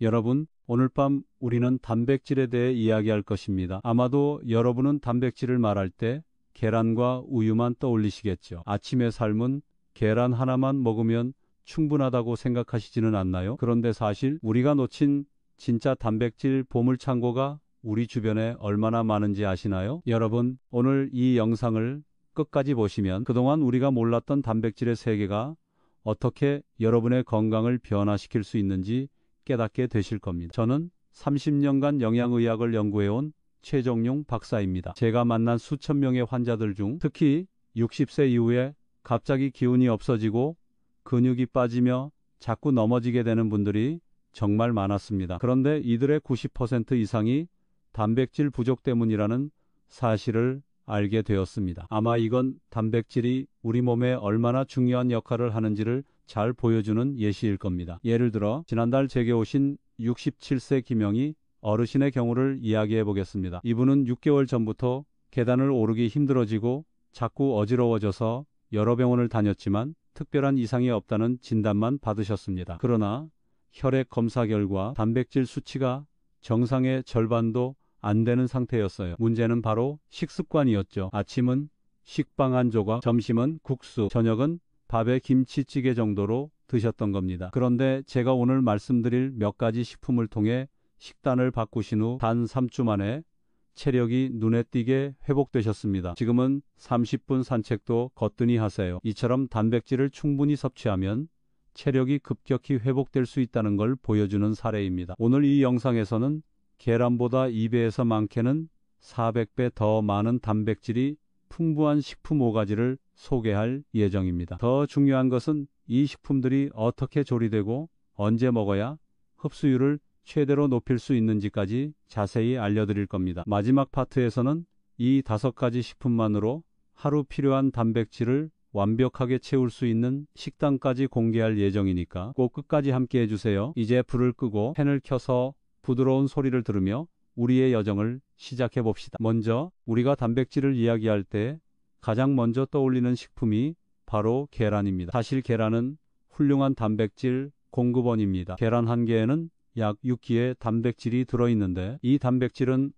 여러분, 오늘 밤 우리는 단백질에 대해 이야기할 것입니다. 아마도 여러분은 단백질을 말할 때 계란과 우유만 떠올리시겠죠. 아침의 삶은 계란 하나만 먹으면 충분하다고 생각하시지는 않나요? 그런데 사실 우리가 놓친 진짜 단백질 보물창고가 우리 주변에 얼마나 많은지 아시나요? 여러분, 오늘 이 영상을 끝까지 보시면 그동안 우리가 몰랐던 단백질의 세계가 어떻게 여러분의 건강을 변화시킬 수 있는지 깨닫게 되실 겁니다. 저는 30년간 영양의학을 연구해온 최정용 박사입니다. 제가 만난 수천 명의 환자들 중 특히 60세 이후에 갑자기 기운이 없어지고 근육이 빠지며 자꾸 넘어지게 되는 분들이 정말 많았습니다. 그런데 이들의 90% 이상이 단백질 부족 때문이라는 사실을 알게 되었습니다. 아마 이건 단백질이 우리 몸에 얼마나 중요한 역할을 하는지를 잘 보여주는 예시일 겁니다. 예를 들어 지난달 제게 오신 67세 김영희 어르신의 경우를 이야기해 보겠습니다. 이분은 6개월 전부터 계단을 오르기 힘들어지고 자꾸 어지러워져서 여러 병원을 다녔지만 특별한 이상이 없다는 진단만 받으셨습니다. 그러나 혈액 검사 결과 단백질 수치가 정상의 절반도 안 되는 상태였어요. 문제는 바로 식습관이었죠. 아침은 식빵 한 조각, 점심은 국수, 저녁은 밥에 김치찌개 정도로 드셨던 겁니다. 그런데 제가 오늘 말씀드릴 몇 가지 식품을 통해 식단을 바꾸신 후 단 3주 만에 체력이 눈에 띄게 회복되셨습니다. 지금은 30분 산책도 거뜬히 하세요. 이처럼 단백질을 충분히 섭취하면 체력이 급격히 회복될 수 있다는 걸 보여주는 사례입니다. 오늘 이 영상에서는 계란보다 2배에서 많게는 400배 더 많은 단백질이 풍부한 식품 5가지를 소개할 예정입니다. 더 중요한 것은 이 식품들이 어떻게 조리되고 언제 먹어야 흡수율을 최대로 높일 수 있는지까지 자세히 알려드릴 겁니다. 마지막 파트에서는 이 5가지 식품만으로 하루 필요한 단백질을 완벽하게 채울 수 있는 식단까지 공개할 예정이니까 꼭 끝까지 함께 해주세요. 이제 불을 끄고 팬을 켜서 부드러운 소리를 들으며 우리의 여정을 시작해 봅시다. 먼저 우리가 단백질을 이야기할 때 가장 먼저 떠올리는 식품이 바로 계란입니다. 사실 계란은 훌륭한 단백질 공급원입니다. 계란 한 개에는 약 6기의 단백질이 들어있는데 이 단백질은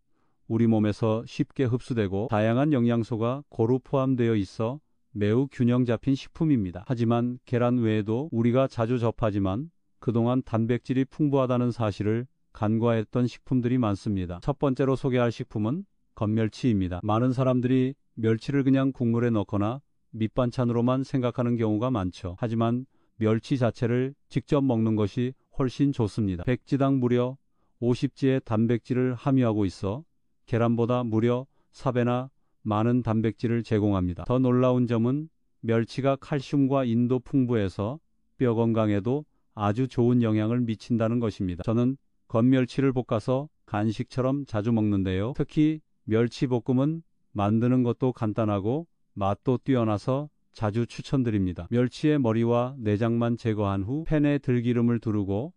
우리 몸에서 쉽게 흡수되고 다양한 영양소가 고루 포함되어 있어 매우 균형 잡힌 식품입니다. 하지만 계란 외에도 우리가 자주 접하지만 그동안 단백질이 풍부하다는 사실을 간과했던 식품들이 많습니다. 첫 번째로 소개할 식품은 건멸치입니다. 많은 사람들이 멸치를 그냥 국물에 넣거나 밑반찬으로만 생각하는 경우가 많죠. 하지만 멸치 자체를 직접 먹는 것이 훨씬 좋습니다. 백지당 무려 50지의 단백질을 함유하고 있어 계란보다 무려 4배나 많은 단백질을 제공합니다. 더 놀라운 점은 멸치가 칼슘과 인도 풍부해서 뼈 건강에도 아주 좋은 영향을 미친다는 것입니다. 저는 건멸치를 볶아서 간식처럼 자주 먹는데요. 특히 멸치볶음은 만드는 것도 간단하고 맛도 뛰어나서 자주 추천드립니다. 멸치의 머리와 내장만 제거한 후 팬에 들기름을 두르고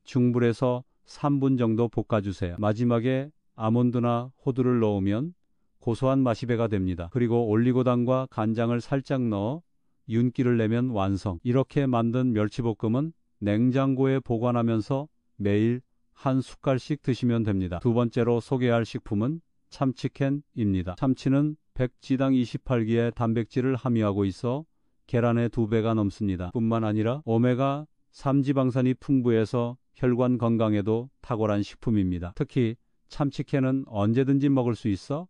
중불에서 3분 정도 볶아주세요. 마지막에 아몬드나 호두를 넣으면 고소한 맛이 배가 됩니다. 그리고 올리고당과 간장을 살짝 넣어 윤기를 내면 완성. 이렇게 만든 멸치볶음은 냉장고에 보관하면서 매일 한 숟갈씩 드시면 됩니다. 두 번째로 소개할 식품은 참치캔입니다. 참치는 백지당 28기의 단백질을 함유하고 있어 계란의 2배가 넘습니다. 뿐만 아니라 오메가 3지방산이 풍부해서 혈관 건강에도 탁월한 식품입니다. 특히 참치캔은 언제든지 먹을 수 있어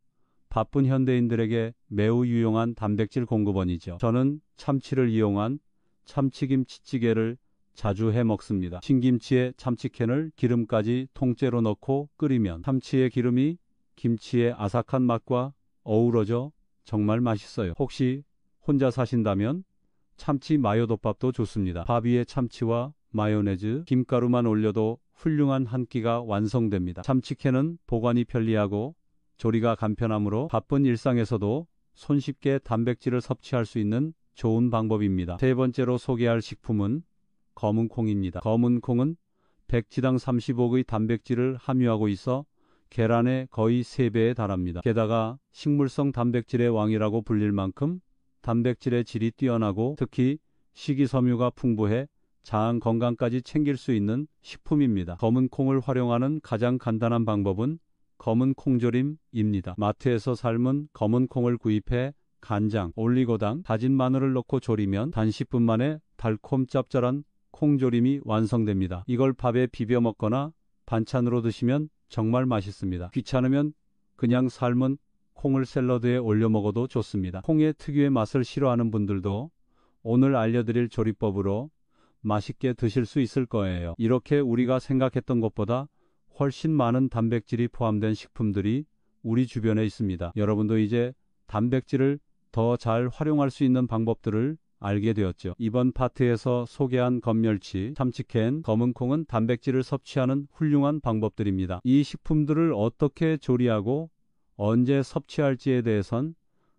바쁜 현대인들에게 매우 유용한 단백질 공급원이죠. 저는 참치를 이용한 참치김치찌개를 자주 해 먹습니다. 신김치에 참치캔을 기름까지 통째로 넣고 끓이면 참치의 기름이 김치의 아삭한 맛과 어우러져 정말 맛있어요. 혹시 혼자 사신다면 참치 마요덮밥도 좋습니다. 밥 위에 참치와 마요네즈, 김가루만 올려도 훌륭한 한 끼가 완성됩니다. 참치캔은 보관이 편리하고 조리가 간편하므로 바쁜 일상에서도 손쉽게 단백질을 섭취할 수 있는 좋은 방법입니다. 세 번째로 소개할 식품은 검은콩입니다. 검은콩은 백지당 35의 단백질을 함유하고 있어 계란의 거의 3배에 달합니다. 게다가 식물성 단백질의 왕이라고 불릴 만큼 단백질의 질이 뛰어나고 특히 식이섬유가 풍부해 장 건강까지 챙길 수 있는 식품입니다. 검은 콩을 활용하는 가장 간단한 방법은 검은 콩조림입니다. 마트에서 삶은 검은 콩을 구입해 간장, 올리고당, 다진 마늘을 넣고 조리면 단 10분 만에 달콤 짭짤한 콩조림이 완성됩니다. 이걸 밥에 비벼 먹거나 반찬으로 드시면 정말 맛있습니다. 귀찮으면 그냥 삶은 콩을 샐러드에 올려 먹어도 좋습니다. 콩의 특유의 맛을 싫어하는 분들도 오늘 알려드릴 조리법으로 맛있게 드실 수 있을 거예요. 이렇게 우리가 생각했던 것보다 훨씬 많은 단백질이 포함된 식품들이 우리 주변에 있습니다. 여러분도 이제 단백질을 더 잘 활용할 수 있는 방법들을 알게 되었죠. 이번 파트에서 소개한 건멸치, 참치캔, 검은콩은 단백질을 섭취하는 훌륭한 방법들입니다. 이 식품들을 어떻게 조리하고 언제 섭취할지에 대해선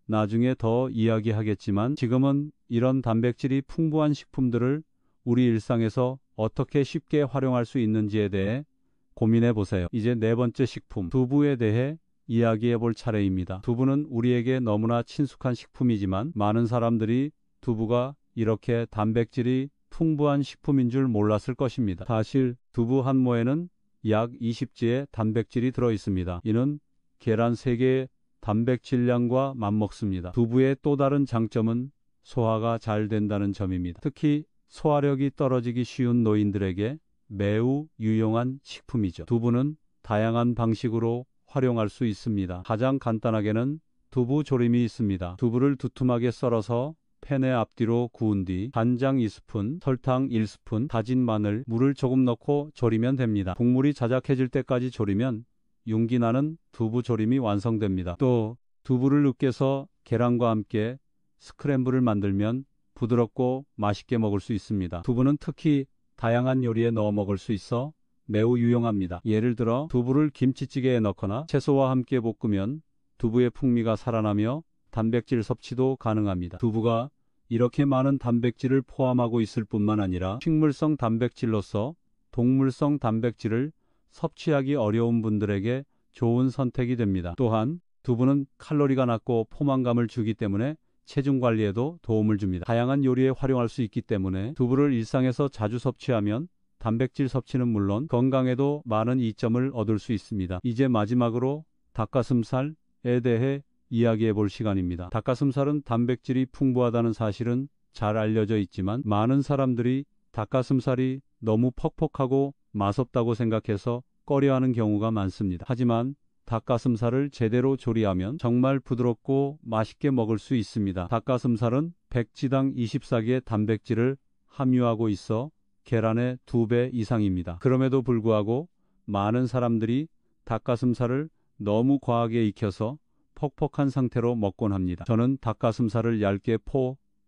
나중에 더 이야기하겠지만 지금은 이런 단백질이 풍부한 식품들을 우리 일상에서 어떻게 쉽게 활용할 수 있는지에 대해 고민해 보세요. 이제 네 번째 식품, 두부에 대해 이야기해 볼 차례입니다. 두부는 우리에게 너무나 친숙한 식품이지만 많은 사람들이 두부가 이렇게 단백질이 풍부한 식품인 줄 몰랐을 것입니다. 사실 두부 한 모에는 약 20지의 단백질이 들어 있습니다. 이는 계란 3개의 단백질량과 맞먹습니다. 두부의 또 다른 장점은 소화가 잘 된다는 점입니다. 특히 소화력이 떨어지기 쉬운 노인들에게 매우 유용한 식품이죠. 두부는 다양한 방식으로 활용할 수 있습니다. 가장 간단하게는 두부 조림이 있습니다. 두부를 두툼하게 썰어서 팬에 앞뒤로 구운 뒤 간장 2스푼, 설탕 1스푼, 다진 마늘, 물을 조금 넣고 졸이면 됩니다. 국물이 자작해질 때까지 졸이면 윤기 나는 두부 조림이 완성됩니다. 또 두부를 으깨서 계란과 함께 스크램블을 만들면 부드럽고 맛있게 먹을 수 있습니다. 두부는 특히 다양한 요리에 넣어 먹을 수 있어 매우 유용합니다. 예를 들어 두부를 김치찌개에 넣거나 채소와 함께 볶으면 두부의 풍미가 살아나며 단백질 섭취도 가능합니다. 두부가 이렇게 많은 단백질을 포함하고 있을 뿐만 아니라 식물성 단백질로서 동물성 단백질을 섭취하기 어려운 분들에게 좋은 선택이 됩니다. 또한 두부는 칼로리가 낮고 포만감을 주기 때문에 체중 관리에도 도움을 줍니다. 다양한 요리에 활용할 수 있기 때문에 두부를 일상에서 자주 섭취하면 단백질 섭취는 물론 건강에도 많은 이점을 얻을 수 있습니다. 이제 마지막으로 닭가슴살에 대해 이야기해 볼 시간입니다. 닭가슴살은 단백질이 풍부하다는 사실은 잘 알려져 있지만 많은 사람들이 닭가슴살이 너무 퍽퍽하고 맛없다고 생각해서 꺼려하는 경우가 많습니다. 하지만 닭가슴살을 제대로 조리하면 정말 부드럽고 맛있게 먹을 수 있습니다. 닭가슴살은 백지당 24개의 단백질을 함유하고 있어 계란의 2배 이상입니다. 그럼에도 불구하고 많은 사람들이 닭가슴살을 너무 과하게 익혀서 퍽퍽한 상태로 먹곤 합니다. 저는 닭가슴살을 얇게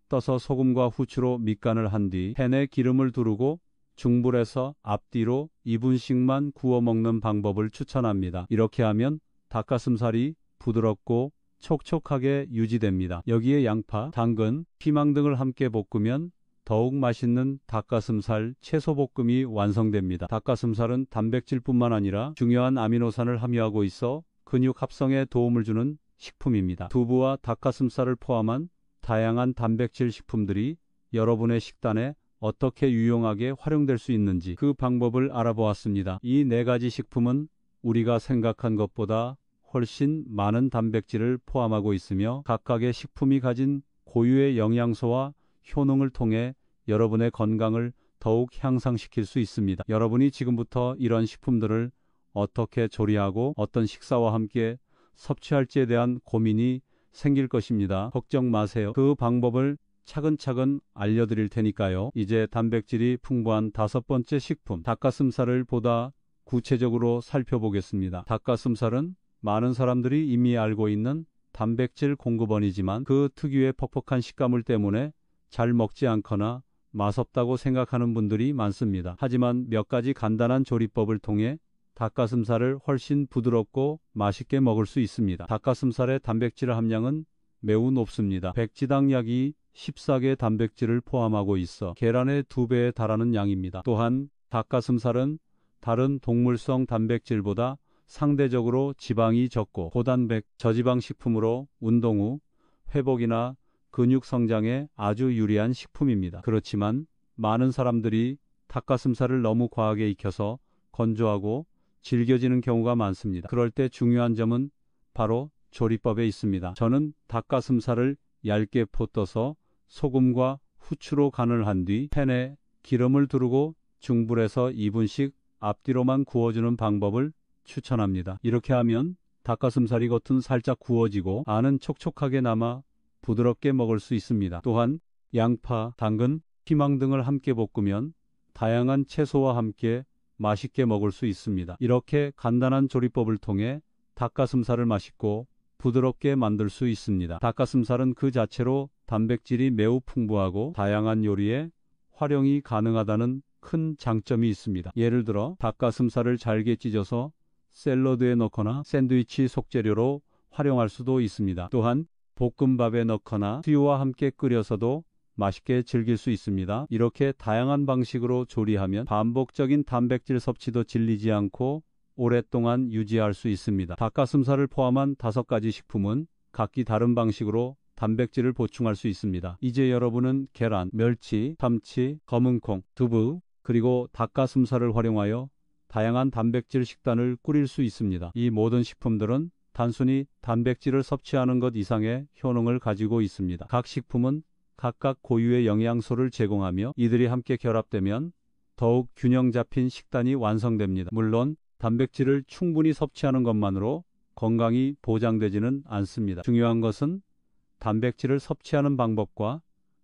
떠서 소금과 후추로 밑간을 한 뒤 팬에 기름을 두르고 중불에서 앞뒤로 2분씩만 구워 먹는 방법을 추천합니다. 이렇게 하면 닭가슴살이 부드럽고 촉촉하게 유지됩니다. 여기에 양파, 당근, 피망 등을 함께 볶으면 더욱 맛있는 닭가슴살 채소볶음이 완성됩니다. 닭가슴살은 단백질뿐만 아니라 중요한 아미노산을 함유하고 있어 근육 합성에 도움을 주는 식품입니다. 두부와 닭가슴살을 포함한 다양한 단백질 식품들이 여러분의 식단에 어떻게 유용하게 활용될 수 있는지 그 방법을 알아보았습니다. 이 4가지 식품은 우리가 생각한 것보다 훨씬 많은 단백질을 포함하고 있으며 각각의 식품이 가진 고유의 영양소와 효능을 통해 여러분의 건강을 더욱 향상시킬 수 있습니다. 여러분이 지금부터 이런 식품들을 어떻게 조리하고 어떤 식사와 함께 섭취할지에 대한 고민이 생길 것입니다. 걱정 마세요. 그 방법을 차근차근 알려드릴 테니까요. 이제 단백질이 풍부한 5번째 식품, 닭가슴살을 보다 구체적으로 살펴보겠습니다. 닭가슴살은 많은 사람들이 이미 알고 있는 단백질 공급원이지만 그 특유의 퍽퍽한 식감을 때문에 잘 먹지 않거나 맛없다고 생각하는 분들이 많습니다. 하지만 몇 가지 간단한 조리법을 통해 닭가슴살을 훨씬 부드럽고 맛있게 먹을 수 있습니다. 닭가슴살의 단백질 함량은 매우 높습니다. 백지당 약 14개 단백질을 포함하고 있어 계란의 2배에 달하는 양입니다. 또한 닭가슴살은 다른 동물성 단백질보다 상대적으로 지방이 적고 고단백, 저지방 식품으로 운동 후 회복이나 근육 성장에 아주 유리한 식품입니다. 그렇지만 많은 사람들이 닭가슴살을 너무 과하게 익혀서 건조하고 질겨지는 경우가 많습니다. 그럴 때 중요한 점은 바로 조리법에 있습니다. 저는 닭가슴살을 얇게 포떠서 소금과 후추로 간을 한 뒤 팬에 기름을 두르고 중불에서 2분씩 앞뒤로만 구워주는 방법을 추천합니다. 이렇게 하면 닭가슴살이 겉은 살짝 구워지고 안은 촉촉하게 남아 부드럽게 먹을 수 있습니다. 또한 양파, 당근, 피망 등을 함께 볶으면 다양한 채소와 함께 맛있게 먹을 수 있습니다. 이렇게 간단한 조리법을 통해 닭가슴살을 맛있고 부드럽게 만들 수 있습니다. 닭가슴살은 그 자체로 단백질이 매우 풍부하고 다양한 요리에 활용이 가능하다는 큰 장점이 있습니다. 예를 들어 닭가슴살을 잘게 찢어서 샐러드에 넣거나 샌드위치 속재료로 활용할 수도 있습니다. 또한 볶음밥에 넣거나 튀우와 함께 끓여서도 맛있게 즐길 수 있습니다. 이렇게 다양한 방식으로 조리하면 반복적인 단백질 섭취도 질리지 않고 오랫동안 유지할 수 있습니다. 닭가슴살을 포함한 5가지 식품은 각기 다른 방식으로 단백질을 보충할 수 있습니다. 이제 여러분은 계란, 멸치, 참치, 검은콩, 두부, 그리고 닭가슴살을 활용하여 다양한 단백질 식단을 꾸릴 수 있습니다. 이 모든 식품들은 단순히 단백질을 섭취하는 것 이상의 효능을 가지고 있습니다. 각 식품은 각각 고유의 영양소를 제공하며 이들이 함께 결합되면 더욱 균형 잡힌 식단이 완성됩니다. 물론 단백질을 충분히 섭취하는 것만으로 건강이 보장되지는 않습니다. 중요한 것은 단백질을 섭취하는 방법과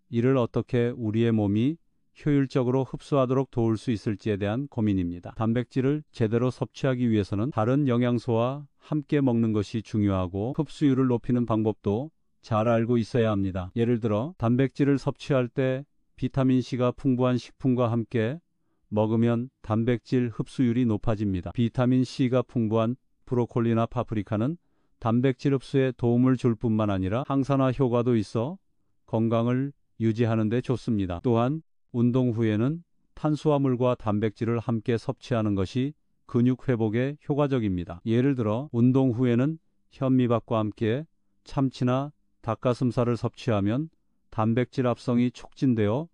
이를 어떻게 우리의 몸이 효율적으로 흡수하도록 도울 수 있을지에 대한 고민입니다. 단백질을 제대로 섭취하기 위해서는 다른 영양소와 함께 먹는 것이 중요하고 흡수율을 높이는 방법도 잘 알고 있어야 합니다. 예를 들어 단백질을 섭취할 때 비타민C가 풍부한 식품과 함께 먹으면 단백질 흡수율이 높아집니다. 비타민C가 풍부한 브로콜리나 파프리카는 단백질 흡수에 도움을 줄 뿐만 아니라 항산화 효과도 있어 건강을 유지하는 데 좋습니다. 또한 운동 후에는 탄수화물과 단백질을 함께 섭취하는 것이 근육 회복에 효과적입니다. 예를 들어 운동 후에는 현미밥과 함께 참치나 닭가슴살을 섭취하면 단백질 합성이 촉진되어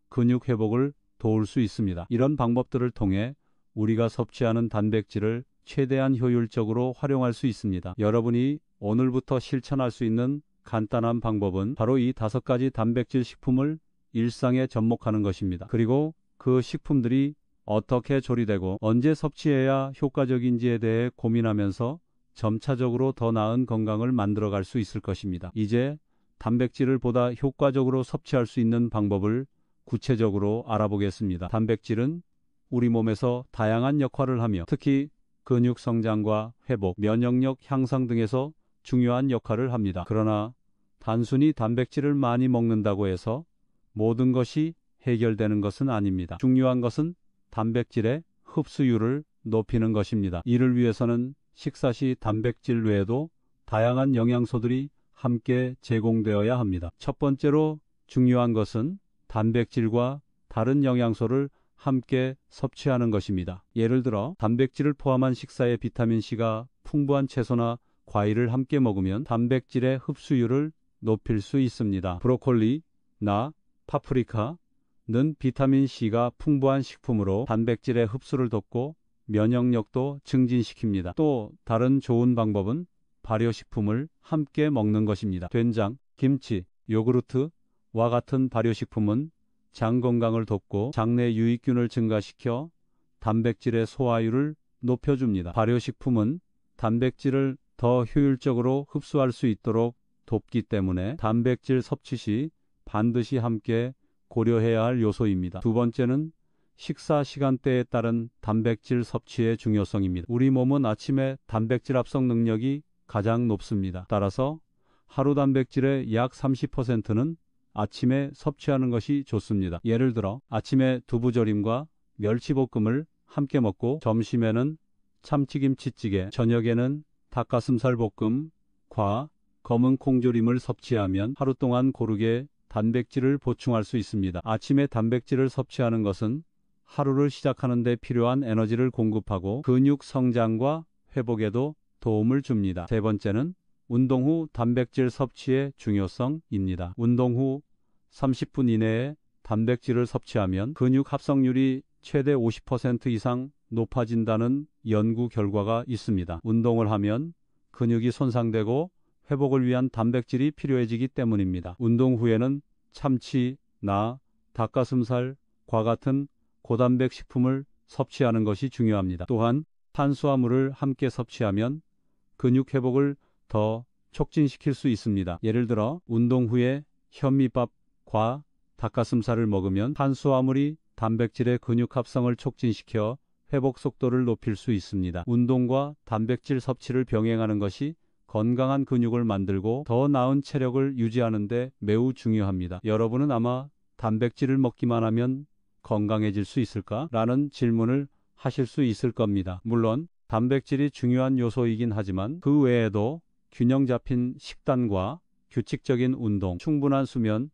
근육 회복을 도울 수 있습니다. 이런 방법들을 통해 우리가 섭취하는 단백질을 최대한 효율적으로 활용할 수 있습니다. 여러분이 오늘부터 실천할 수 있는 간단한 방법은 바로 이 5가지 단백질 식품을 일상에 접목하는 것입니다. 그리고 그 식품들이 어떻게 조리되고 언제 섭취해야 효과적인지에 대해 고민하면서 점차적으로 더 나은 건강을 만들어갈 수 있을 것입니다. 이제 단백질을 보다 효과적으로 섭취할 수 있는 방법을 구체적으로 알아보겠습니다. 단백질은 우리 몸에서 다양한 역할을 하며 특히 근육 성장과 회복, 면역력 향상 등에서 중요한 역할을 합니다. 그러나 단순히 단백질을 많이 먹는다고 해서 모든 것이 해결되는 것은 아닙니다. 중요한 것은 단백질의 흡수율을 높이는 것입니다. 이를 위해서는 식사 시 단백질 외에도 다양한 영양소들이 함께 제공되어야 합니다. 첫 번째로 중요한 것은 단백질과 다른 영양소를 함께 섭취하는 것입니다. 예를 들어 단백질을 포함한 식사에 비타민C가 풍부한 채소나 과일을 함께 먹으면 단백질의 흡수율을 높일 수 있습니다. 브로콜리, 나, 파프리카는 비타민C가 풍부한 식품으로 단백질의 흡수를 돕고 면역력도 증진시킵니다. 또 다른 좋은 방법은 발효식품을 함께 먹는 것입니다. 된장, 김치, 요구르트와 같은 발효식품은 장 건강을 돕고 장내 유익균을 증가시켜 단백질의 소화율을 높여줍니다. 발효식품은 단백질을 더 효율적으로 흡수할 수 있도록 돕기 때문에 단백질 섭취 시 반드시 함께 고려해야 할 요소입니다. 두 번째는 식사 시간대에 따른 단백질 섭취의 중요성입니다. 우리 몸은 아침에 단백질 합성 능력이 가장 높습니다. 따라서 하루 단백질의 약 30%는 아침에 섭취하는 것이 좋습니다. 예를 들어 아침에 두부조림과 멸치볶음을 함께 먹고 점심에는 참치김치찌개, 저녁에는 닭가슴살 볶음, 과 검은 콩조림을 섭취하면 하루 동안 고르게 단백질을 보충할 수 있습니다. 아침에 단백질을 섭취하는 것은 하루를 시작하는 데 필요한 에너지를 공급하고 근육 성장과 회복에도 도움을 줍니다. 세 번째는 운동 후 단백질 섭취의 중요성입니다. 운동 후 30분 이내에 단백질을 섭취하면 근육 합성률이 최대 50% 이상 높아진다는 연구 결과가 있습니다. 운동을 하면 근육이 손상되고 회복을 위한 단백질이 필요해지기 때문입니다. 운동 후에는 참치, 나, 닭가슴살과 같은 고단백 식품을 섭취하는 것이 중요합니다. 또한 탄수화물을 함께 섭취하면 근육 회복을 더 촉진시킬 수 있습니다. 예를 들어 운동 후에 현미밥과 닭가슴살을 먹으면 탄수화물이 단백질의 근육 합성을 촉진시켜 회복 속도를 높일 수 있습니다. 운동과 단백질 섭취를 병행하는 것이 건강한 근육을 만들고 더 나은 체력을 유지하는 데 매우 중요합니다. 여러분은 아마 단백질을 먹기만 하면 건강해질 수 있을까? 라는 질문을 하실 수 있을 겁니다. 물론 단백질이 중요한 요소이긴 하지만 그 외에도 균형 잡힌 식단과 규칙적인 운동, 충분한 수면이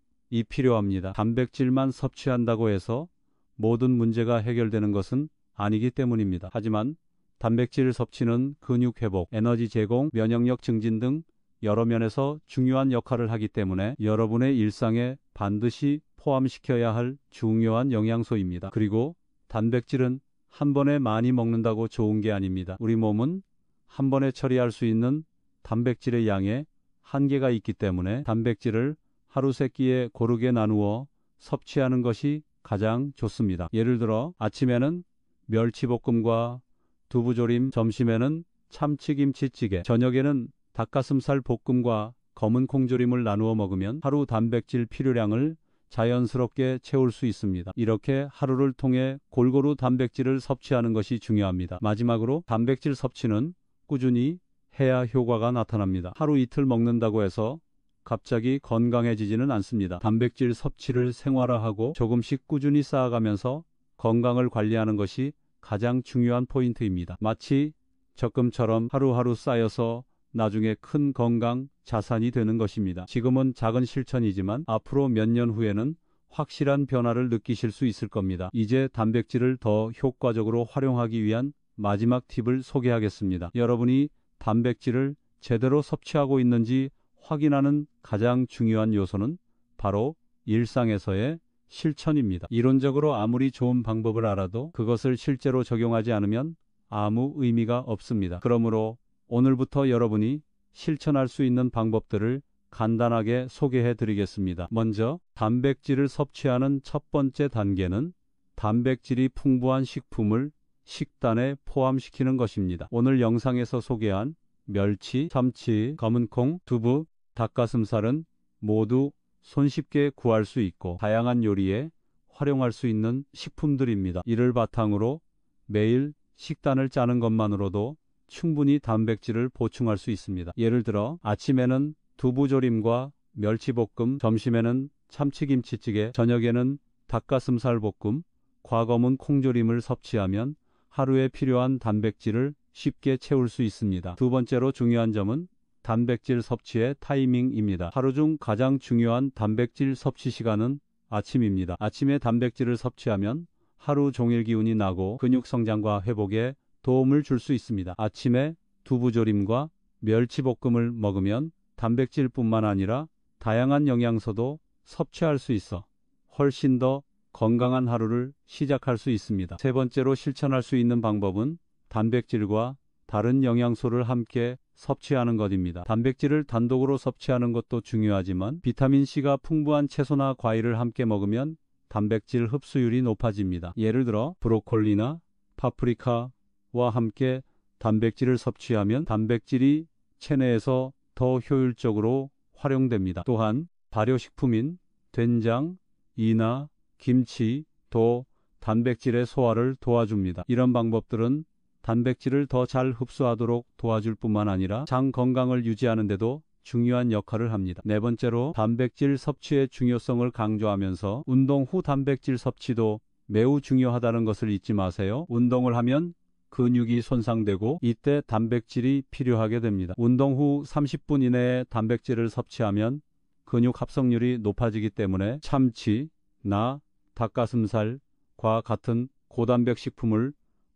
필요합니다. 단백질만 섭취한다고 해서 모든 문제가 해결되는 것은 아니기 때문입니다. 하지만 단백질 섭취는 근육 회복, 에너지 제공, 면역력 증진 등 여러 면에서 중요한 역할을 하기 때문에 여러분의 일상에 반드시 포함시켜야 할 중요한 영양소입니다. 그리고 단백질은 한 번에 많이 먹는다고 좋은 게 아닙니다. 우리 몸은 한 번에 처리할 수 있는 단백질의 양에 한계가 있기 때문에 단백질을 하루 세 끼에 고르게 나누어 섭취하는 것이 가장 좋습니다. 예를 들어 아침에는 멸치볶음과 두부조림, 점심에는 참치김치찌개, 저녁에는 닭가슴살 볶음과 검은 콩조림을 나누어 먹으면 하루 단백질 필요량을 자연스럽게 채울 수 있습니다. 이렇게 하루를 통해 골고루 단백질을 섭취하는 것이 중요합니다. 마지막으로 단백질 섭취는 꾸준히 해야 효과가 나타납니다. 하루 이틀 먹는다고 해서 갑자기 건강해지지는 않습니다. 단백질 섭취를 생활화하고 조금씩 꾸준히 쌓아가면서 건강을 관리하는 것이 가장 중요한 포인트입니다. 마치 적금처럼 하루하루 쌓여서 나중에 큰 건강 자산이 되는 것입니다. 지금은 작은 실천이지만 앞으로 몇 년 후에는 확실한 변화를 느끼실 수 있을 겁니다. 이제 단백질을 더 효과적으로 활용하기 위한 마지막 팁을 소개하겠습니다. 여러분이 단백질을 제대로 섭취하고 있는지 확인하는 가장 중요한 요소는 바로 일상에서의 실천입니다. 이론적으로 아무리 좋은 방법을 알아도 그것을 실제로 적용하지 않으면 아무 의미가 없습니다. 그러므로 오늘부터 여러분이 실천할 수 있는 방법들을 간단하게 소개해 드리겠습니다. 먼저 단백질을 섭취하는 첫 번째 단계는 단백질이 풍부한 식품을 식단에 포함시키는 것입니다. 오늘 영상에서 소개한 멸치, 참치, 검은콩, 두부, 닭가슴살은 모두 손쉽게 구할 수 있고 다양한 요리에 활용할 수 있는 식품들입니다. 이를 바탕으로 매일 식단을 짜는 것만으로도 충분히 단백질을 보충할 수 있습니다. 예를 들어 아침에는 두부조림과 멸치볶음, 점심에는 참치김치찌개, 저녁에는 닭가슴살 볶음, 과검은 콩조림을 섭취하면 하루에 필요한 단백질을 쉽게 채울 수 있습니다. 두 번째로 중요한 점은 단백질 섭취의 타이밍입니다. 하루 중 가장 중요한 단백질 섭취 시간은 아침입니다. 아침에 단백질을 섭취하면 하루 종일 기운이 나고 근육 성장과 회복에 도움을 줄 수 있습니다. 아침에 두부조림과 멸치볶음을 먹으면 단백질뿐만 아니라 다양한 영양소도 섭취할 수 있어 훨씬 더 건강한 하루를 시작할 수 있습니다. 세 번째로 실천할 수 있는 방법은 단백질과 다른 영양소를 함께 섭취하는 것입니다. 단백질을 단독으로 섭취하는 것도 중요하지만 비타민C가 풍부한 채소나 과일을 함께 먹으면 단백질 흡수율이 높아집니다. 예를 들어 브로콜리나 파프리카와 함께 단백질을 섭취하면 단백질이 체내에서 더 효율적으로 활용됩니다. 또한 발효식품인 된장, 이나, 김치도 단백질의 소화를 도와줍니다. 이런 방법들은 단백질을 더 잘 흡수하도록 도와줄 뿐만 아니라 장 건강을 유지하는 데도 중요한 역할을 합니다. 네 번째로 단백질 섭취의 중요성을 강조하면서 운동 후 단백질 섭취도 매우 중요하다는 것을 잊지 마세요. 운동을 하면 근육이 손상되고 이때 단백질이 필요하게 됩니다. 운동 후 30분 이내에 단백질을 섭취하면 근육 합성률이 높아지기 때문에 참치, 나, 닭가슴살과 같은 고단백 식품을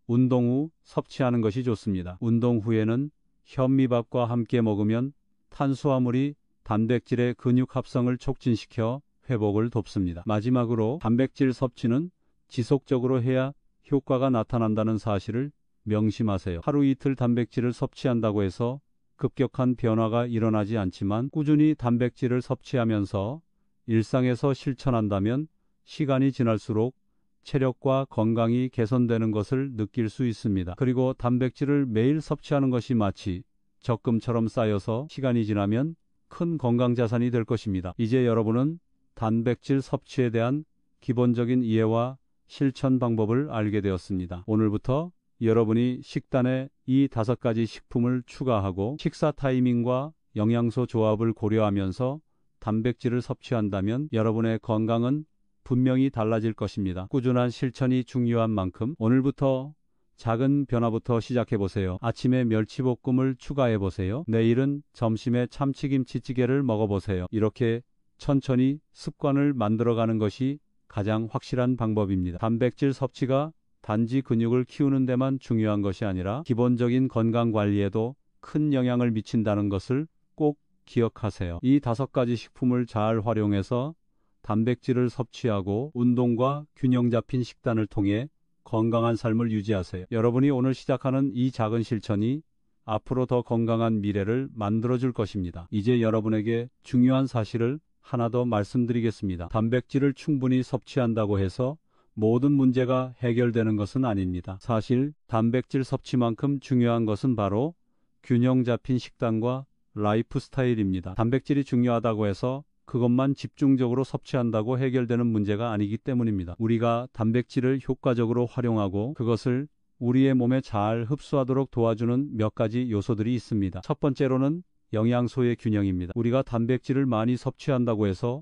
운동 후 섭취하는 것이 좋습니다. 운동 후에는 현미밥과 함께 먹으면 탄수화물이 단백질의 근육 합성을 촉진시켜 회복을 돕습니다. 마지막으로 단백질 섭취는 지속적으로 해야 효과가 나타난다는 사실을 명심하세요. 하루 이틀 단백질을 섭취한다고 해서 급격한 변화가 일어나지 않지만 꾸준히 단백질을 섭취하면서 일상에서 실천한다면 시간이 지날수록 체력과 건강이 개선되는 것을 느낄 수 있습니다. 그리고 단백질을 매일 섭취하는 것이 마치 적금처럼 쌓여서 시간이 지나면 큰 건강 자산이 될 것입니다. 이제 여러분은 단백질 섭취에 대한 기본적인 이해와 실천 방법을 알게 되었습니다. 오늘부터 여러분이 식단에 이 5가지 식품을 추가하고 식사 타이밍과 영양소 조합을 고려하면서 단백질을 섭취한다면 여러분의 건강은 분명히 달라질 것입니다. 꾸준한 실천이 중요한 만큼 오늘부터 작은 변화부터 시작해보세요. 아침에 멸치볶음을 추가해보세요. 내일은 점심에 참치김치찌개를 먹어보세요. 이렇게 천천히 습관을 만들어가는 것이 가장 확실한 방법입니다. 단백질 섭취가 단지 근육을 키우는 데만 중요한 것이 아니라 기본적인 건강 관리에도 큰 영향을 미친다는 것을 꼭 기억하세요. 이 5가지 식품을 잘 활용해서 단백질을 섭취하고 운동과 균형 잡힌 식단을 통해 건강한 삶을 유지하세요. 여러분이 오늘 시작하는 이 작은 실천이 앞으로 더 건강한 미래를 만들어줄 것입니다. 이제 여러분에게 중요한 사실을 하나 더 말씀드리겠습니다. 단백질을 충분히 섭취한다고 해서 모든 문제가 해결되는 것은 아닙니다. 사실 단백질 섭취만큼 중요한 것은 바로 균형 잡힌 식단과 라이프 스타일입니다. 단백질이 중요하다고 해서 그것만 집중적으로 섭취한다고 해결되는 문제가 아니기 때문입니다. 우리가 단백질을 효과적으로 활용하고 그것을 우리의 몸에 잘 흡수하도록 도와주는 몇 가지 요소들이 있습니다. 첫 번째로는 영양소의 균형입니다. 우리가 단백질을 많이 섭취한다고 해서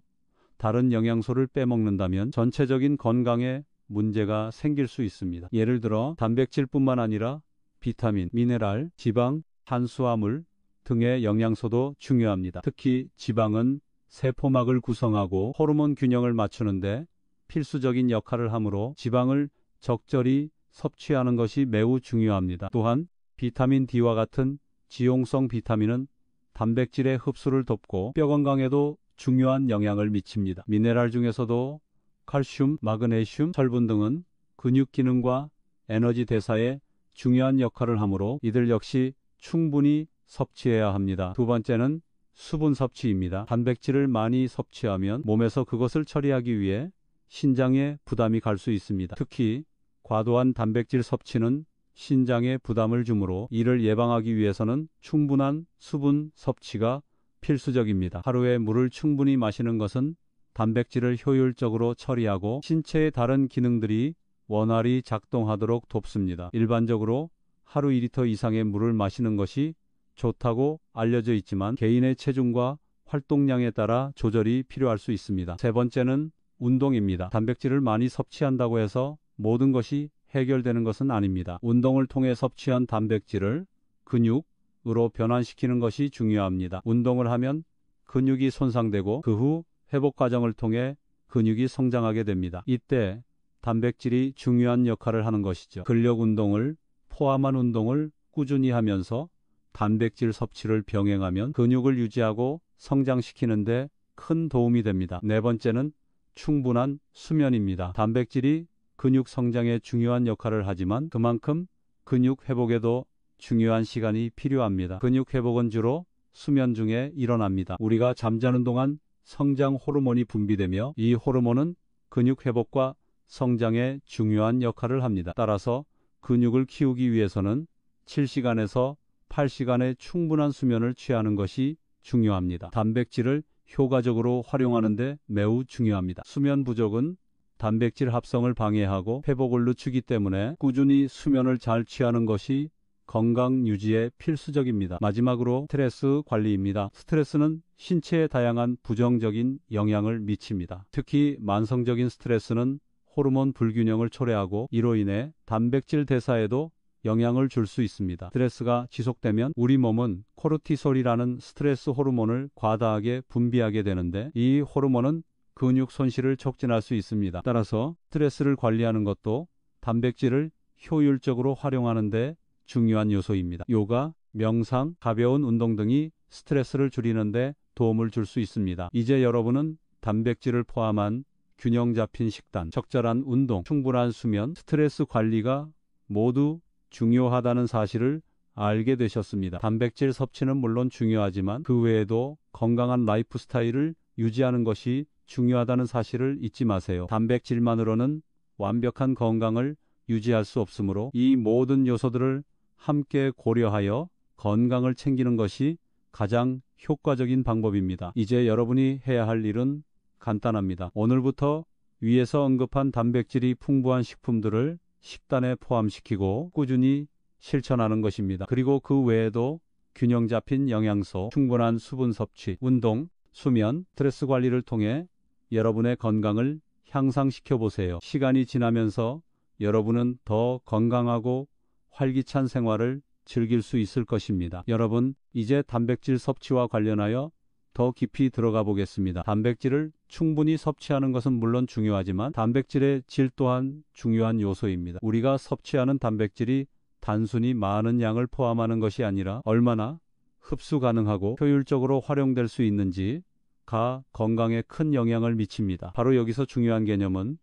다른 영양소를 빼먹는다면 전체적인 건강에 문제가 생길 수 있습니다. 예를 들어 단백질뿐만 아니라 비타민, 미네랄, 지방, 탄수화물 등의 영양소도 중요합니다. 특히 지방은 세포막을 구성하고 호르몬 균형을 맞추는데 필수적인 역할을 하므로 지방을 적절히 섭취하는 것이 매우 중요합니다. 또한 비타민 D와 같은 지용성 비타민은 단백질의 흡수를 돕고 뼈 건강에도 중요한 영향을 미칩니다. 미네랄 중에서도 칼슘, 마그네슘, 철분 등은 근육 기능과 에너지 대사에 중요한 역할을 하므로 이들 역시 충분히 섭취해야 합니다. 두 번째는 수분 섭취입니다. 단백질을 많이 섭취하면 몸에서 그것을 처리하기 위해 신장에 부담이 갈 수 있습니다. 특히 과도한 단백질 섭취는 신장에 부담을 주므로 이를 예방하기 위해서는 충분한 수분 섭취가 필수적입니다. 하루에 물을 충분히 마시는 것은 단백질을 효율적으로 처리하고 신체의 다른 기능들이 원활히 작동하도록 돕습니다. 일반적으로 하루 2리터 이상의 물을 마시는 것이 좋다고 알려져 있지만 개인의 체중과 활동량에 따라 조절이 필요할 수 있습니다. 세 번째는 운동입니다. 단백질을 많이 섭취한다고 해서 모든 것이 해결되는 것은 아닙니다. 운동을 통해 섭취한 단백질을 근육으로 변환시키는 것이 중요합니다. 운동을 하면 근육이 손상되고 그 후 회복 과정을 통해 근육이 성장하게 됩니다. 이때 단백질이 중요한 역할을 하는 것이죠. 근력 운동을 포함한 운동을 꾸준히 하면서 단백질 섭취를 병행하면 근육을 유지하고 성장시키는 데 큰 도움이 됩니다. 네 번째는 충분한 수면입니다. 단백질이 근육 성장에 중요한 역할을 하지만 그만큼 근육 회복에도 중요한 시간이 필요합니다. 근육 회복은 주로 수면 중에 일어납니다. 우리가 잠자는 동안 성장 호르몬이 분비되며 이 호르몬은 근육 회복과 성장에 중요한 역할을 합니다. 따라서 근육을 키우기 위해서는 7시간에서 8시간의 충분한 수면을 취하는 것이 중요합니다. 단백질을 효과적으로 활용하는 데 매우 중요합니다. 수면 부족은 단백질 합성을 방해하고 회복을 늦추기 때문에 꾸준히 수면을 잘 취하는 것이 건강 유지에 필수적입니다. 마지막으로 스트레스 관리입니다. 스트레스는 신체에 다양한 부정적인 영향을 미칩니다. 특히 만성적인 스트레스는 호르몬 불균형을 초래하고 이로 인해 단백질 대사에도 영향을 줄 수 있습니다. 스트레스가 지속되면 우리 몸은 코르티솔이라는 스트레스 호르몬을 과다하게 분비하게 되는데 이 호르몬은 근육 손실을 촉진할 수 있습니다. 따라서 스트레스를 관리하는 것도 단백질을 효율적으로 활용하는 데 중요한 요소입니다. 요가, 명상, 가벼운 운동 등이 스트레스를 줄이는 데 도움을 줄 수 있습니다. 이제 여러분은 단백질을 포함한 균형 잡힌 식단, 적절한 운동, 충분한 수면, 스트레스 관리가 모두 중요하다는 사실을 알게 되셨습니다. 단백질 섭취는 물론 중요하지만 그 외에도 건강한 라이프 스타일을 유지하는 것이 중요하다는 사실을 잊지 마세요. 단백질만으로는 완벽한 건강을 유지할 수 없으므로 이 모든 요소들을 함께 고려하여 건강을 챙기는 것이 가장 효과적인 방법입니다. 이제 여러분이 해야 할 일은 간단합니다. 오늘부터 위에서 언급한 단백질이 풍부한 식품들을 식단에 포함시키고 꾸준히 실천하는 것입니다. 그리고 그 외에도 균형 잡힌 영양소, 충분한 수분 섭취, 운동, 수면, 스트레스 관리를 통해 여러분의 건강을 향상시켜 보세요. 시간이 지나면서 여러분은 더 건강하고 활기찬 생활을 즐길 수 있을 것입니다. 여러분, 이제 단백질 섭취와 관련하여 더 깊이 들어가 보겠습니다. 단백질을 충분히 섭취하는 것은 물론 중요하지만 단백질의 질 또한 중요한 요소입니다. 우리가 섭취하는 단백질이 단순히 많은 양을 포함하는 것이 아니라 얼마나 흡수 가능하고 효율적으로 활용될 수 있는지가 건강에 큰 영향을 미칩니다. 바로 여기서 중요한 개념은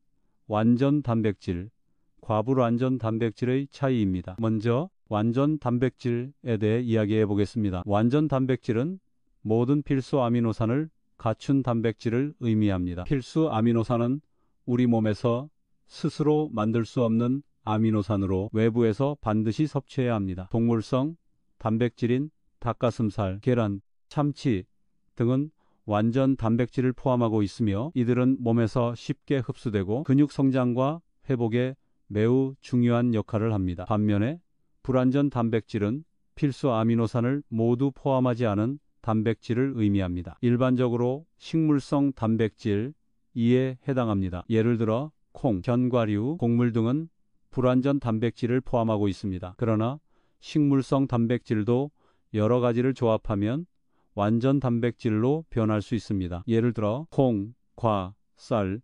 완전 단백질, 과불완전 단백질의 차이입니다. 먼저 완전 단백질에 대해 이야기해 보겠습니다. 완전 단백질은 모든 필수 아미노산을 갖춘 단백질을 의미합니다. 필수 아미노산은 우리 몸에서 스스로 만들 수 없는 아미노산으로 외부에서 반드시 섭취해야 합니다. 동물성 단백질인 닭가슴살, 계란, 참치 등은 완전 단백질을 포함하고 있으며 이들은 몸에서 쉽게 흡수되고 근육 성장과 회복에 매우 중요한 역할을 합니다. 반면에 불완전 단백질은 필수 아미노산을 모두 포함하지 않은 단백질을 의미합니다. 일반적으로 식물성 단백질 이에 해당합니다. 예를 들어 콩, 견과류, 곡물 등은 불완전 단백질을 포함하고 있습니다. 그러나 식물성 단백질도 여러 가지를 조합하면 완전 단백질로 변할 수 있습니다. 예를 들어 콩, 과, 쌀을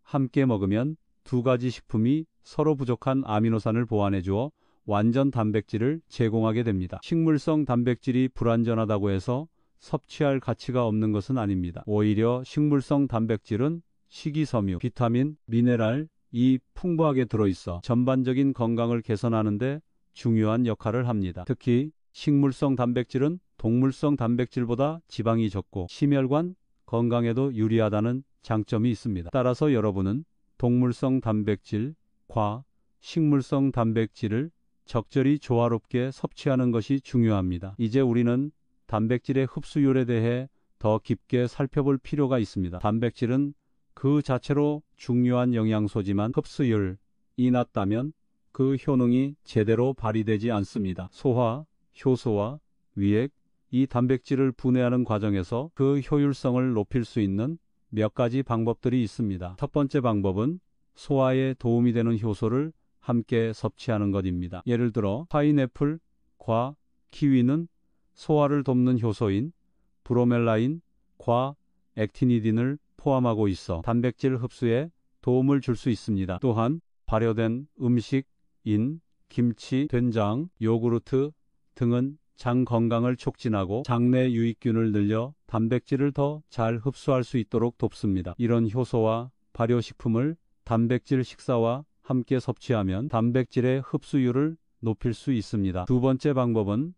함께 먹으면 두 가지 식품이 서로 부족한 아미노산을 보완해 주어 완전 단백질을 제공하게 됩니다. 식물성 단백질이 불완전하다고 해서 섭취할 가치가 없는 것은 아닙니다. 오히려 식물성 단백질은 식이섬유, 비타민, 미네랄이 풍부하게 들어있어 전반적인 건강을 개선하는 데 중요한 역할을 합니다. 특히 식물성 단백질은 동물성 단백질보다 지방이 적고 심혈관 건강에도 유리하다는 장점이 있습니다. 따라서 여러분은 동물성 단백질, 과 식물성 단백질을 적절히 조화롭게 섭취하는 것이 중요합니다. 이제 우리는 단백질의 흡수율에 대해 더 깊게 살펴볼 필요가 있습니다. 단백질은 그 자체로 중요한 영양소지만 흡수율이 낮다면 그 효능이 제대로 발휘되지 않습니다. 소화, 효소와 위액, 이 단백질을 분해하는 과정에서 그 효율성을 높일 수 있는 몇 가지 방법들이 있습니다. 첫 번째 방법은 소화에 도움이 되는 효소를 함께 섭취하는 것입니다. 예를 들어 파인애플, 과, 키위는 소화를 돕는 효소인 브로멜라인, 과, 액티니딘을 포함하고 있어 단백질 흡수에 도움을 줄 수 있습니다. 또한 발효된 음식인 김치, 된장, 요구르트 등은 장 건강을 촉진하고 장내 유익균을 늘려 단백질을 더 잘 흡수할 수 있도록 돕습니다. 이런 효소와 발효식품을 단백질 식사와 함께 섭취하면 단백질의 흡수율을 높일 수 있습니다. 두 번째 방법은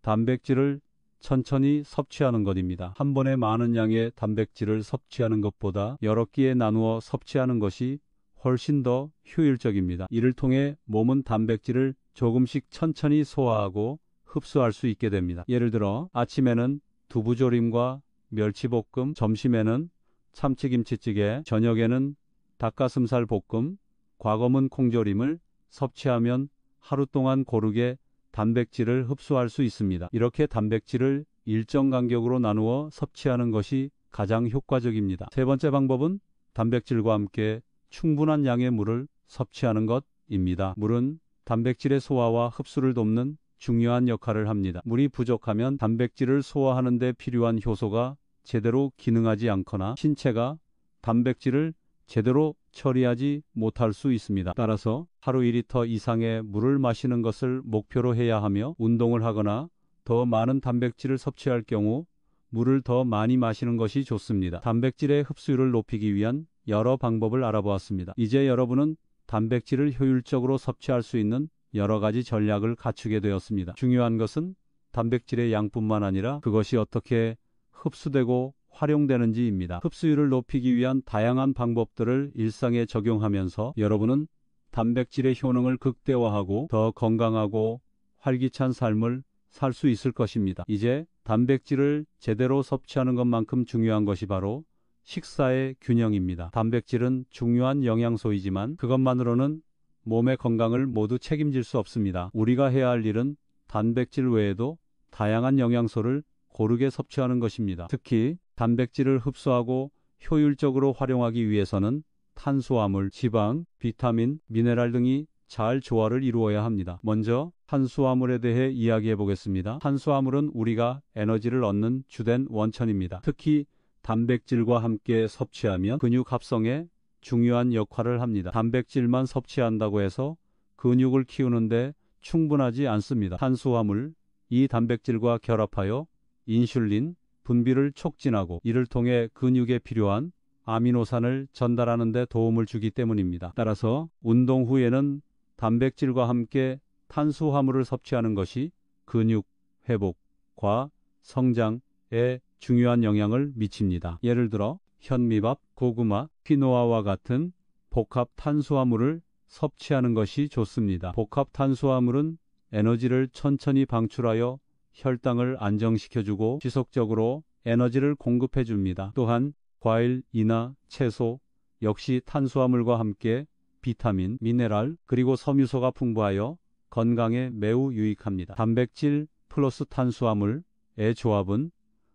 단백질을 천천히 섭취하는 것입니다. 한 번에 많은 양의 단백질을 섭취하는 것보다 여러 끼에 나누어 섭취하는 것이 훨씬 더 효율적입니다. 이를 통해 몸은 단백질을 조금씩 천천히 소화하고 흡수할 수 있게 됩니다. 예를 들어 아침에는 두부조림과 멸치볶음, 점심에는 참치김치찌개, 저녁에는 닭가슴살 볶음, 과거문 콩조림을 섭취하면 하루 동안 고르게 단백질을 흡수할 수 있습니다. 이렇게 단백질을 일정 간격으로 나누어 섭취하는 것이 가장 효과적입니다. 세 번째 방법은 단백질과 함께 충분한 양의 물을 섭취하는 것입니다. 물은 단백질의 소화와 흡수를 돕는 중요한 역할을 합니다. 물이 부족하면 단백질을 소화하는 데 필요한 효소가 제대로 기능하지 않거나 신체가 단백질을 제대로 처리하지 못할 수 있습니다. 따라서 하루 2리터 이상의 물을 마시는 것을 목표로 해야 하며 운동을 하거나 더 많은 단백질을 섭취할 경우 물을 더 많이 마시는 것이 좋습니다. 단백질의 흡수율을 높이기 위한 여러 방법을 알아보았습니다. 이제 여러분은 단백질을 효율적으로 섭취할 수 있는 여러 가지 전략을 갖추게 되었습니다. 중요한 것은 단백질의 양뿐만 아니라 그것이 어떻게 흡수되고 활용되는지입니다. 흡수율을 높이기 위한 다양한 방법들을 일상에 적용하면서 여러분은 단백질의 효능을 극대화하고 더 건강하고 활기찬 삶을 살 수 있을 것입니다. 이제 단백질을 제대로 섭취하는 것만큼 중요한 것이 바로 식사의 균형입니다. 단백질은 중요한 영양소이지만 그것만으로는 몸의 건강을 모두 책임질 수 없습니다. 우리가 해야 할 일은 단백질 외에도 다양한 영양소를 고르게 섭취하는 것입니다. 특히 단백질을 흡수하고 효율적으로 활용하기 위해서는 탄수화물, 지방, 비타민, 미네랄 등이 잘 조화를 이루어야 합니다. 먼저 탄수화물에 대해 이야기해 보겠습니다. 탄수화물은 우리가 에너지를 얻는 주된 원천입니다. 특히 단백질과 함께 섭취하면 근육 합성에 중요한 역할을 합니다. 단백질만 섭취한다고 해서 근육을 키우는데 충분하지 않습니다. 탄수화물, 이 단백질과 결합하여 인슐린 분비를 촉진하고 이를 통해 근육에 필요한 아미노산을 전달하는 데 도움을 주기 때문입니다. 따라서 운동 후에는 단백질과 함께 탄수화물을 섭취하는 것이 근육 회복과 성장에 중요한 영향을 미칩니다. 예를 들어 현미밥, 고구마, 퀴노아와 같은 복합 탄수화물을 섭취하는 것이 좋습니다. 복합 탄수화물은 에너지를 천천히 방출하여 혈당을 안정시켜주고 지속적으로 에너지를 공급해 줍니다. 또한 과일이나 채소 역시 탄수화물과 함께 비타민, 미네랄, 그리고 섬유소가 풍부하여 건강에 매우 유익합니다. 단백질 플러스 탄수화물의 조합은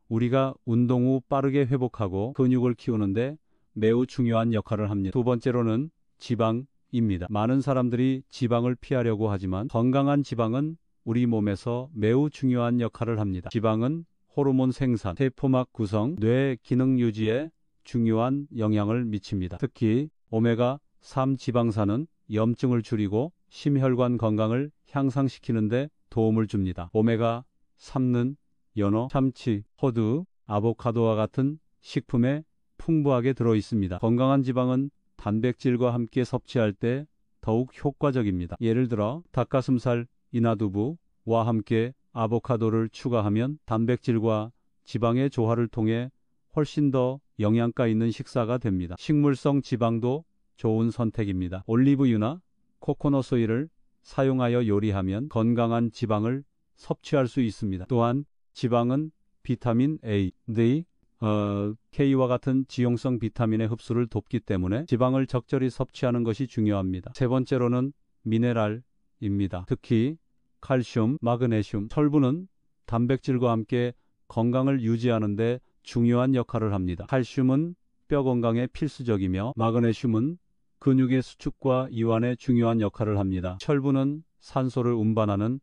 우리가 운동 후 빠르게 회복하고 근육을 키우는데 매우 중요한 역할을 합니다. 두 번째로는 지방입니다. 많은 사람들이 지방을 피하려고 하지만 건강한 지방은 우리 몸에서 매우 중요한 역할을 합니다. 지방은 호르몬 생산, 세포막 구성, 뇌 기능 유지에 중요한 영향을 미칩니다. 특히 오메가3 지방산은 염증을 줄이고 심혈관 건강을 향상시키는 데 도움을 줍니다. 오메가3는 연어, 참치, 호두, 아보카도와 같은 식품에 풍부하게 들어 있습니다. 건강한 지방은 단백질과 함께 섭취할 때 더욱 효과적입니다. 예를 들어 닭가슴살, 이나두부와 함께 아보카도를 추가하면 단백질과 지방의 조화를 통해 훨씬 더 영양가 있는 식사가 됩니다. 식물성 지방도 좋은 선택입니다. 올리브유나 코코넛 오일을 사용하여 요리하면 건강한 지방을 섭취할 수 있습니다. 또한 지방은 비타민 A, D, K와 같은 지용성 비타민의 흡수를 돕기 때문에 지방을 적절히 섭취하는 것이 중요합니다. 세 번째로는 미네랄입니다. 특히 칼슘, 마그네슘, 철분은 단백질과 함께 건강을 유지하는 데 중요한 역할을 합니다. 칼슘은 뼈 건강에 필수적이며 마그네슘은 근육의 수축과 이완에 중요한 역할을 합니다. 철분은 산소를 운반하는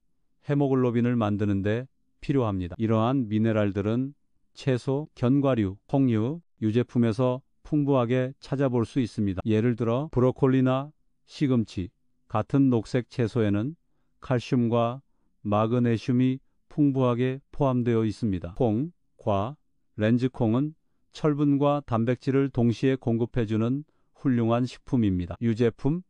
헤모글로빈을 만드는 데 필요합니다. 이러한 미네랄들은 채소, 견과류, 콩류, 유제품에서 풍부하게 찾아볼 수 있습니다. 예를 들어 브로콜리나 시금치 같은 녹색 채소에는 칼슘과 마그네슘이 풍부하게 포함되어 있습니다. 콩, 과, 렌즈콩은 철분과 단백질을 동시에 공급해주는 훌륭한 식품입니다. 유제품,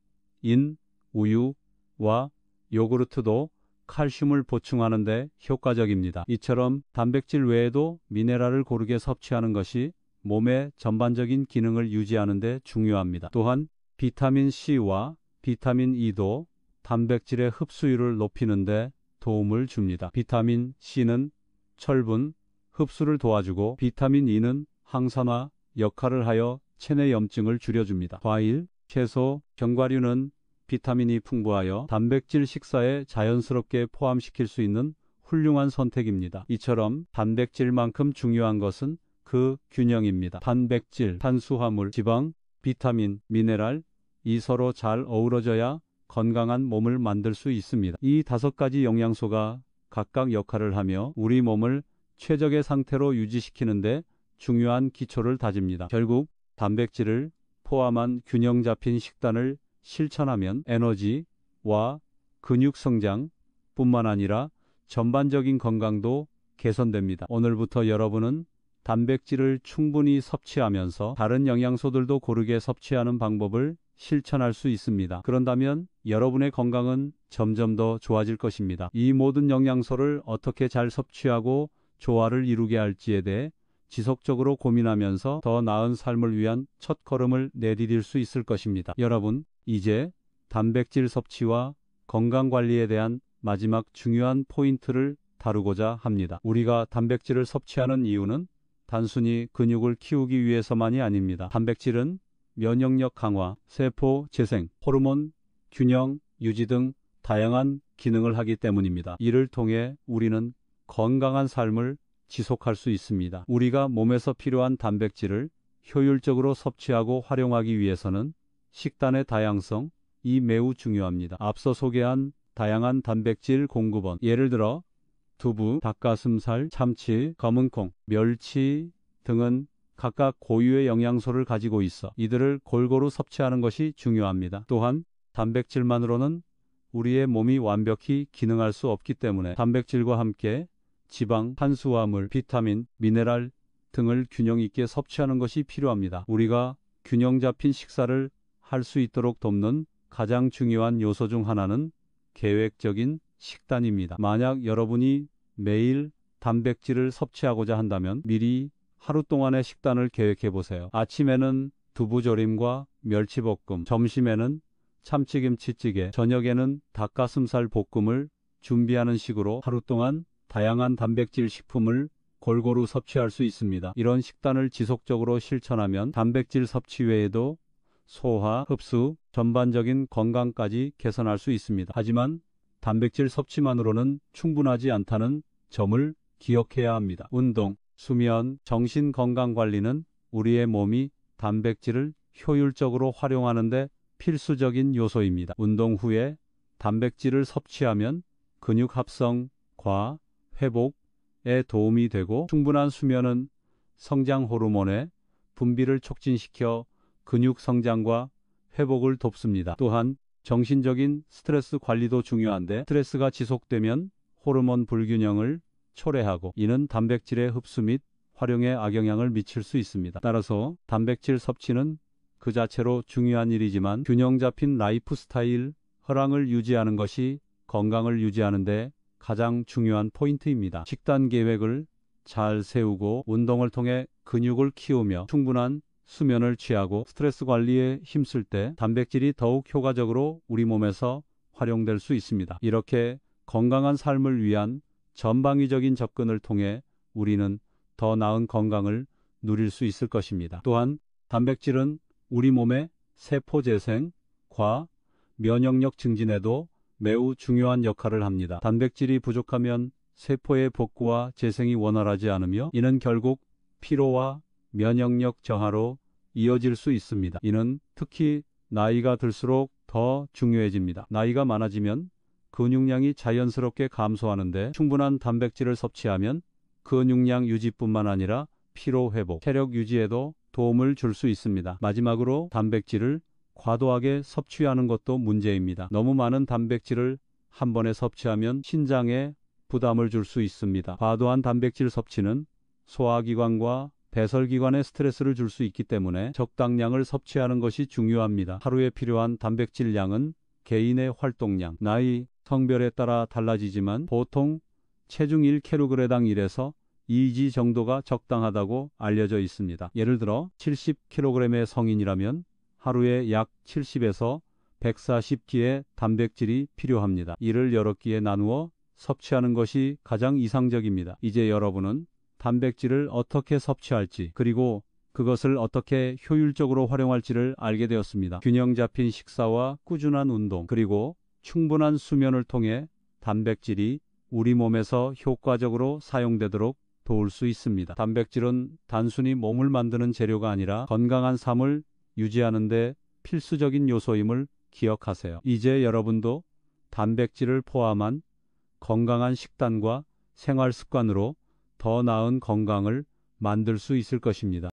인, 우유와 요구르트도 칼슘을 보충하는 데 효과적입니다. 이처럼 단백질 외에도 미네랄을 고르게 섭취하는 것이 몸의 전반적인 기능을 유지하는 데 중요합니다. 또한 비타민 C와 비타민 E도 단백질의 흡수율을 높이는 데 도움을 줍니다. 비타민 C는 철분 흡수를 도와주고 비타민 E는 항산화 역할을 하여 체내 염증을 줄여줍니다. 과일, 채소, 견과류는 비타민이 풍부하여 단백질 식사에 자연스럽게 포함시킬 수 있는 훌륭한 선택입니다. 이처럼 단백질만큼 중요한 것은 그 균형입니다. 단백질, 탄수화물, 지방, 비타민, 미네랄, 이 서로 잘 어우러져야 건강한 몸을 만들 수 있습니다. 이 5가지 영양소가 각각 역할을 하며 우리 몸을 최적의 상태로 유지시키는데 중요한 기초를 다집니다. 결국 단백질을 포함한 균형 잡힌 식단을 실천하면 에너지와 근육 성장 뿐만 아니라 전반적인 건강도 개선됩니다. 오늘부터 여러분은 단백질을 충분히 섭취하면서 다른 영양소들도 고르게 섭취하는 방법을 실천할 수 있습니다. 그런다면 여러분의 건강은 점점 더 좋아질 것입니다. 이 모든 영양소를 어떻게 잘 섭취하고 조화를 이루게 할지에 대해 지속적으로 고민하면서 더 나은 삶을 위한 첫걸음을 내디딜 수 있을 것입니다. 여러분, 이제 단백질 섭취와 건강관리에 대한 마지막 중요한 포인트를 다루고자 합니다. 우리가 단백질을 섭취하는 이유는 단순히 근육을 키우기 위해서만이 아닙니다. 단백질은 면역력 강화, 세포 재생, 호르몬 균형 유지 등 다양한 기능을 하기 때문입니다. 이를 통해 우리는 건강한 삶을 지속할 수 있습니다. 우리가 몸에서 필요한 단백질을 효율적으로 섭취하고 활용하기 위해서는 식단의 다양성이 매우 중요합니다. 앞서 소개한 다양한 단백질 공급원, 예를 들어 두부, 닭가슴살, 참치, 검은콩, 멸치 등은 각각 고유의 영양소를 가지고 있어 이들을 골고루 섭취하는 것이 중요합니다. 또한 단백질만으로는 우리의 몸이 완벽히 기능할 수 없기 때문에 단백질과 함께 지방, 탄수화물, 비타민, 미네랄 등을 균형 있게 섭취하는 것이 필요합니다. 우리가 균형 잡힌 식사를 할 수 있도록 돕는 가장 중요한 요소 중 하나는 계획적인 식단입니다. 만약 여러분이 매일 단백질을 섭취하고자 한다면 미리 하루 동안의 식단을 계획해 보세요. 아침에는 두부조림과 멸치볶음, 점심에는 참치김치찌개, 저녁에는 닭가슴살 볶음을 준비하는 식으로 하루 동안 다양한 단백질 식품을 골고루 섭취할 수 있습니다. 이런 식단을 지속적으로 실천하면 단백질 섭취 외에도 소화, 흡수, 전반적인 건강까지 개선할 수 있습니다. 하지만 단백질 섭취만으로는 충분하지 않다는 점을 기억해야 합니다. 운동, 수면, 정신 건강 관리는 우리의 몸이 단백질을 효율적으로 활용하는 데 필수적인 요소입니다. 운동 후에 단백질을 섭취하면 근육 합성과 회복에 도움이 되고 충분한 수면은 성장 호르몬의 분비를 촉진시켜 근육 성장과 회복을 돕습니다. 또한 정신적인 스트레스 관리도 중요한데 스트레스가 지속되면 호르몬 불균형을 초래하고 이는 단백질의 흡수 및 활용에 악영향을 미칠 수 있습니다. 따라서 단백질 섭취는 그 자체로 중요한 일이지만 균형 잡힌 라이프 스타일, 혈당을 유지하는 것이 건강을 유지하는 데 가장 중요한 포인트입니다. 식단 계획을 잘 세우고 운동을 통해 근육을 키우며 충분한 수면을 취하고 스트레스 관리에 힘쓸 때 단백질이 더욱 효과적으로 우리 몸에서 활용될 수 있습니다. 이렇게 건강한 삶을 위한 전방위적인 접근을 통해 우리는 더 나은 건강을 누릴 수 있을 것입니다. 또한 단백질은 우리 몸의 세포 재생과 면역력 증진에도 매우 중요한 역할을 합니다. 단백질이 부족하면 세포의 복구와 재생이 원활하지 않으며 이는 결국 피로와 면역력 저하로 이어질 수 있습니다. 이는 특히 나이가 들수록 더 중요해집니다. 나이가 많아지면 근육량이 자연스럽게 감소하는데 충분한 단백질을 섭취하면 근육량 유지뿐만 아니라 피로 회복, 체력 유지에도 도움을 줄 수 있습니다. 마지막으로 단백질을 과도하게 섭취하는 것도 문제입니다. 너무 많은 단백질을 한 번에 섭취하면 신장에 부담을 줄 수 있습니다. 과도한 단백질 섭취는 소화기관과 배설기관에 스트레스를 줄 수 있기 때문에 적당량을 섭취하는 것이 중요합니다. 하루에 필요한 단백질 양은 개인의 활동량, 나이, 성별에 따라 달라지지만 보통 체중 1kg당 1에서 2g 정도가 적당하다고 알려져 있습니다. 예를 들어 70kg의 성인이라면 하루에 약 70에서 140g의 단백질이 필요합니다. 이를 여러 끼에 나누어 섭취하는 것이 가장 이상적입니다. 이제 여러분은 단백질을 어떻게 섭취할지 그리고 그것을 어떻게 효율적으로 활용할지를 알게 되었습니다. 균형 잡힌 식사와 꾸준한 운동 그리고 충분한 수면을 통해 단백질이 우리 몸에서 효과적으로 사용되도록 도울 수 있습니다. 단백질은 단순히 몸을 만드는 재료가 아니라 건강한 삶을 유지하는 데 필수적인 요소임을 기억하세요. 이제 여러분도 단백질을 포함한 건강한 식단과 생활 습관으로 더 나은 건강을 만들 수 있을 것입니다.